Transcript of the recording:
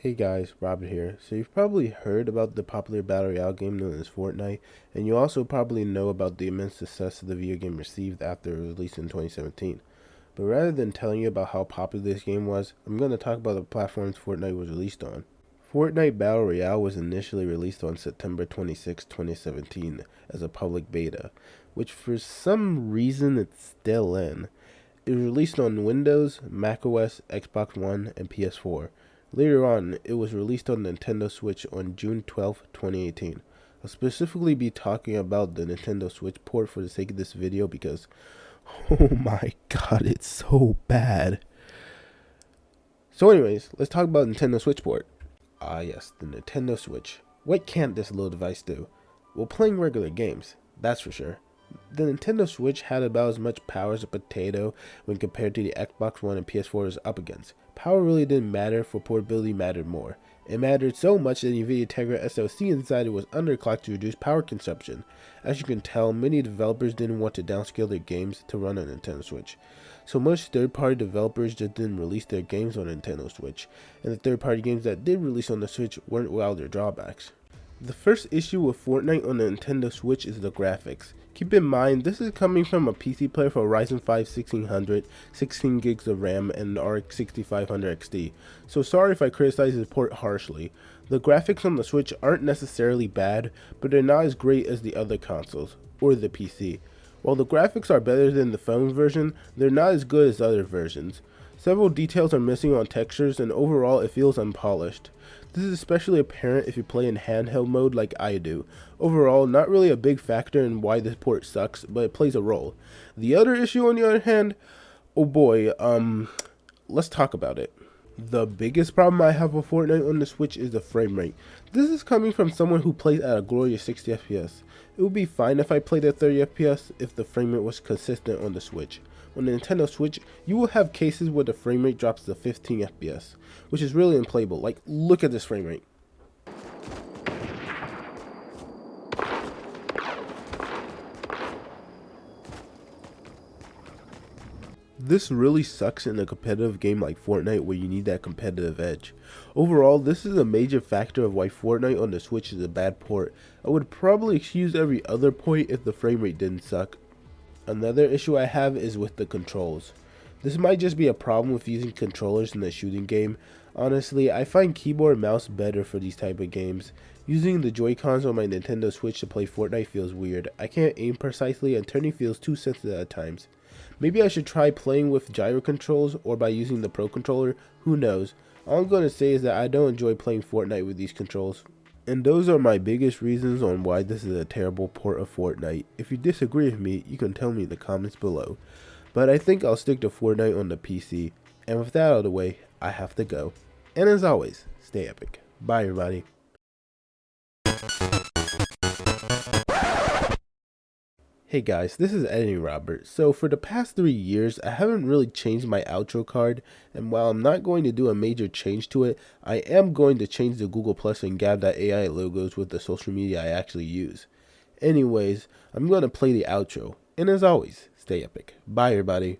Hey guys, Robert here. So you've probably heard about the popular Battle Royale game known as Fortnite, and you also probably know about the immense success the video game received after it was released in 2017. But rather than telling you about how popular this game was, I'm going to talk about the platforms Fortnite was released on. Fortnite Battle Royale was initially released on September 26, 2017 as a public beta, which for some reason it's still in. It was released on Windows, macOS, Xbox One, and PS4. Later on, it was released on Nintendo Switch on June 12, 2018. I'll specifically be talking about the Nintendo Switch port for the sake of this video because, oh my god, it's so bad. So anyways, let's talk about Nintendo Switch port. Ah yes, the Nintendo Switch. What can't this little device do? Well, playing regular games, that's for sure. The Nintendo Switch had about as much power as a potato when compared to the Xbox One and PS4 is up against. Power really didn't matter, for portability mattered more. It mattered so much that the NVIDIA Tegra SoC inside it was underclocked to reduce power consumption. As you can tell, many developers didn't want to downscale their games to run on Nintendo Switch. So most third-party developers just didn't release their games on Nintendo Switch, and the third-party games that did release on the Switch weren't without their drawbacks. The first issue with Fortnite on the Nintendo Switch is the graphics. Keep in mind, this is coming from a PC player for Ryzen 5 1600, 16 gigs of RAM, and an RX 6500 XT, so sorry if I criticize this port harshly. The graphics on the Switch aren't necessarily bad, but they're not as great as the other consoles, or the PC. While the graphics are better than the phone version, they're not as good as other versions. Several details are missing on textures, and overall it feels unpolished. This is especially apparent if you play in handheld mode like I do. Overall, not really a big factor in why this port sucks, but it plays a role. The other issue on the other hand, oh boy, let's talk about it. The biggest problem I have with Fortnite on the Switch is the frame rate. This is coming from someone who plays at a glorious 60 FPS. It would be fine if I played at 30 FPS if the frame rate was consistent on the Switch. On the Nintendo Switch, you will have cases where the frame rate drops to 15 FPS, which is really unplayable. Like, look at this frame rate. This really sucks in a competitive game like Fortnite where you need that competitive edge. Overall, this is a major factor of why Fortnite on the Switch is a bad port. I would probably excuse every other point if the frame rate didn't suck. Another issue I have is with the controls. This might just be a problem with using controllers in a shooting game. Honestly, I find keyboard and mouse better for these type of games. Using the Joy-Cons on my Nintendo Switch to play Fortnite feels weird. I can't aim precisely and turning feels too sensitive at times. Maybe I should try playing with gyro controls or by using the Pro Controller, who knows. All I'm going to say is that I don't enjoy playing Fortnite with these controls. And those are my biggest reasons on why this is a terrible port of Fortnite. If you disagree with me, you can tell me in the comments below. But I think I'll stick to Fortnite on the PC. And with that out of the way, I have to go. And as always, stay epic. Bye everybody. Hey guys, this is Editing Robert. So for the past 3 years, I haven't really changed my outro card, and while I'm not going to do a major change to it, I am going to change the Google Plus and Gab.ai logos with the social media I actually use. Anyways, I'm going to play the outro, and as always, stay epic. Bye everybody.